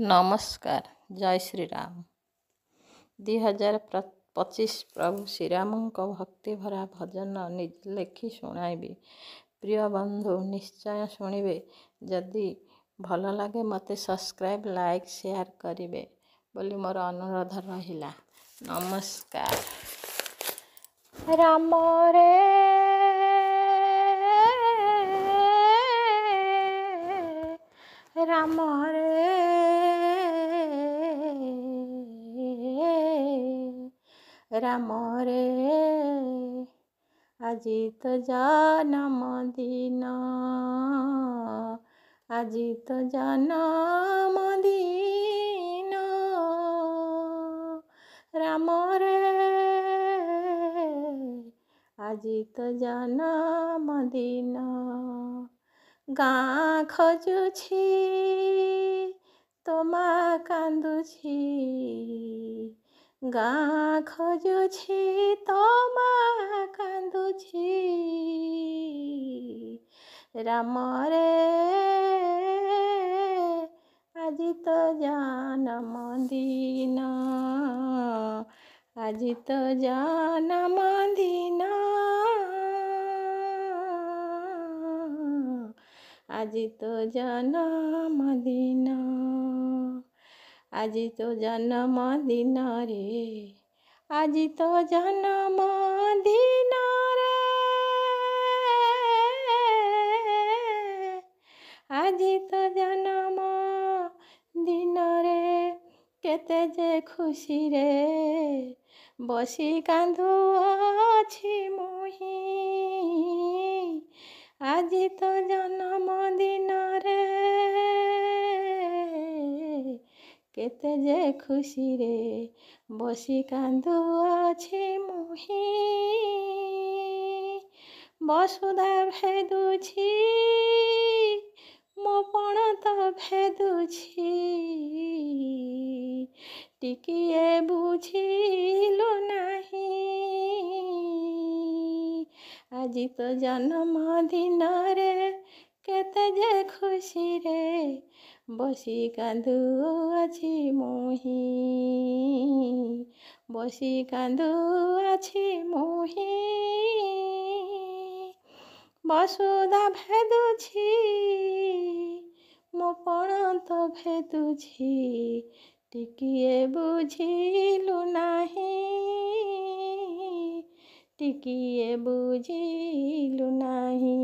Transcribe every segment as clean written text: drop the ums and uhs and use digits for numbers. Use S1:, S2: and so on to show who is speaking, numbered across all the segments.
S1: नमस्कार। जय श्री राम। 2025 प्रभु श्रीरामଙ୍କ भक्ति भरा भजन ନିଜେ ଲେଖି ଶୁଣାଇବି। ପ୍ରିୟ ବନ୍ଧୁ ନିଶ୍ଚୟ ଶୁଣିବେ। ଯଦି ଭଲ ଲାଗେ ମୋତେ ସବସ୍କ୍ରାଇବ୍ ଲାଇକ୍ ସେୟାର କରିବେ ବୋଲି ମୋର ଅନୁରୋଧ ରହିଲା। ନମସ୍କାର। ରାମ ରେ ରାମ ରେ ରାମ ରେ ଆଜି ତ ଜନ୍ମଦିନ, ଆଜି ତ ଜନ୍ମଦିନ ରାମ ରେ ଆଜି ତ ଜନ୍ମଦିନ। ଗାଁ ଖୋଜୁଛି ତୋ ମା କାନ୍ଦୁଛି, ଗାଁ ଖୋଜୁଛି ତୋ ମା କାନ୍ଦୁଛି ରାମ ରେ ଆଜି ତ ଜନ୍ମଦିନ, ଆଜି ତ ଜନ୍ମଦିନ, ଆଜି ତ ଜନ୍ମଦିନ, ଆଜି ତ ଜନ୍ମଦିନରେ, ଆଜି ତ ଜନ୍ମଦିନରେ, ଆଜି ତ ଜନ୍ମ ଦିନରେ କେତେ ଯେ ଖୁସିରେ ବସି କାନ୍ଦୁଅଛି ମୁହିଁ। ଆଜି ତ ଜନ୍ମ ଦିନରେ କେତେ ଯେ ଖୁସିରେ ବସି କାନ୍ଦୁଅଛି ମୁହିଁ। ବସୁଧା ଭେଦୁଛି ମୋ ପଣତ ଭେଦୁଛି, ଟିକିଏ ବୁଝିଲୁ ନାହିଁ। ଆଜି ତ ଜନ୍ମ ଦିନରେ କେତେ ଯେ ଖୁସିରେ ବସି କାନ୍ଦୁଅଛି ମୁହିଁ, ବସି କାନ୍ଦୁଅଛି ମୁହିଁ। ବସୁଧା ଭେଦୁଛି ମୋ ପଣତ ଭେଦୁଛି, ଟିକିଏ ବୁଝିଲୁ ନାହିଁ, ଟିକିଏ ବୁଝିଲୁ ନାହିଁ।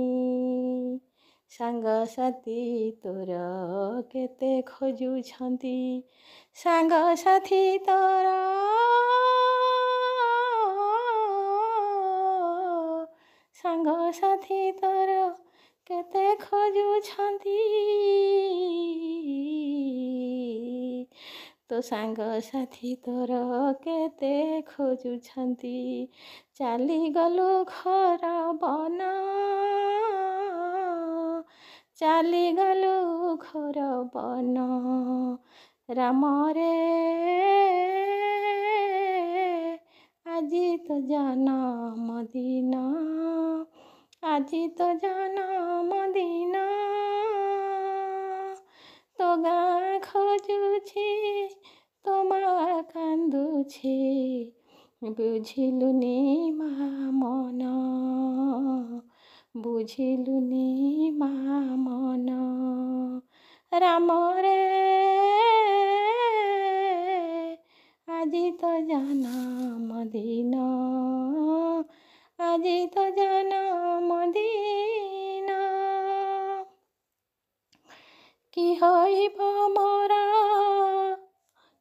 S1: ସାଙ୍ଗସାଥି ତୋର କେତେ ଖୋଜୁଛନ୍ତି, ସାଙ୍ଗସାଥି ତୋର, ସାଙ୍ଗସାଥି ତୋର କେତେ ଖୋଜୁଛନ୍ତି, ତୋ ସାଙ୍ଗସାଥି ତୋର କେତେ ଖୋଜୁଛନ୍ତି। ଚାଲିଗଲୁ ଘର ବନ, ଚାଲିଗଲୁ ଘର ବନ ରାମ ରେ ଆଜି ତ ଜନ୍ମଦିନ, ଆଜି ତ ଜନ୍ମଦିନ। ତୋ ଗାଁ ଖୋଜୁଛି ତୋ ମା କାନ୍ଦୁଛି, ବୁଝିଲୁନି ମା ମନ, ବୁଝିଲୁନି ମା ମନ ରାମ ରେ ଆଜି ତ ଜନ୍ମଦିନ, ଆଜି ତ ଜନ୍ମଦିନ। କି ହଇବ ମୋର,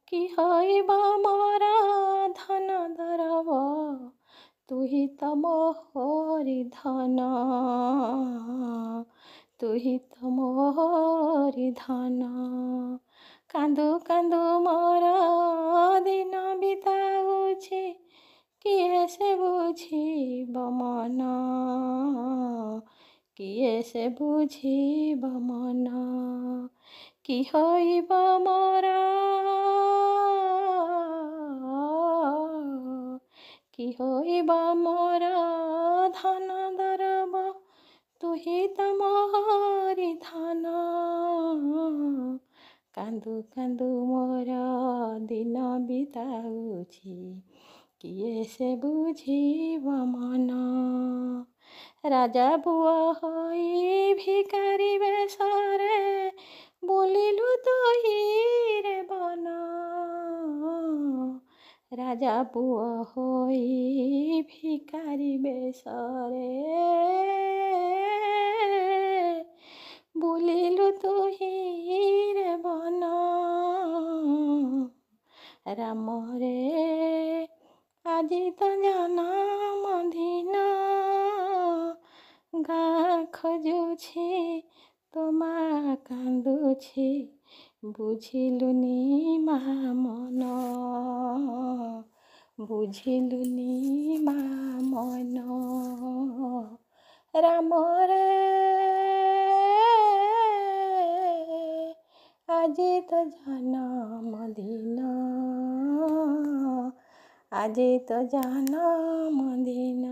S1: କି ହଇବ ମୋର ଧନ ଦରବ, ତୁହି ତ ମୋରି ଧନ, ତୁହି ତ ମୋରି ଧନ। କାନ୍ଦୁ କାନ୍ଦୁ ମୋର ଦିନ ବିତାଉଛି, କିଏ ସେ ବୁଝିବ ମନ, କିଏ ସେ ବୁଝିବ ମନ। କି ହଇବ ମୋର, କି ହଇବ ମୋର ଧନ ଦରବ, ତୁହି ତ ମୋରି ଧନ, କାନ୍ଦୁ କାନ୍ଦୁ ମୋର ଦିନ ବିତାଉଛି, କିଏ ସେ ବୁଝିବ ମନ। ରାଜା ପୁଅ ହୋଇ ଭିକାରୀ ବେଶରେ ବୁଲିଲୁ ତୁହିରେ ବନ। ରାଜା ପୁଅ ହୋଇ ଭିକାରୀ ବେଶରେ ବୁଲିଲୁ ତୁହିରେ ବନ। ରାମରେ ଆଜି ତ ଜନ୍ମଦିନ, ଗାଁ ଖୋଜୁଛି ତୋ ମା କାନ୍ଦୁଛି, ବୁଝିଲୁନି ମା ମନ, ବୁଝିଲୁନି ମା ମନ। ରାମରେ ଆଜି ତ ଜନ୍ମଦିନ, ଆଜି ତ ଜନ୍ମଦିନ।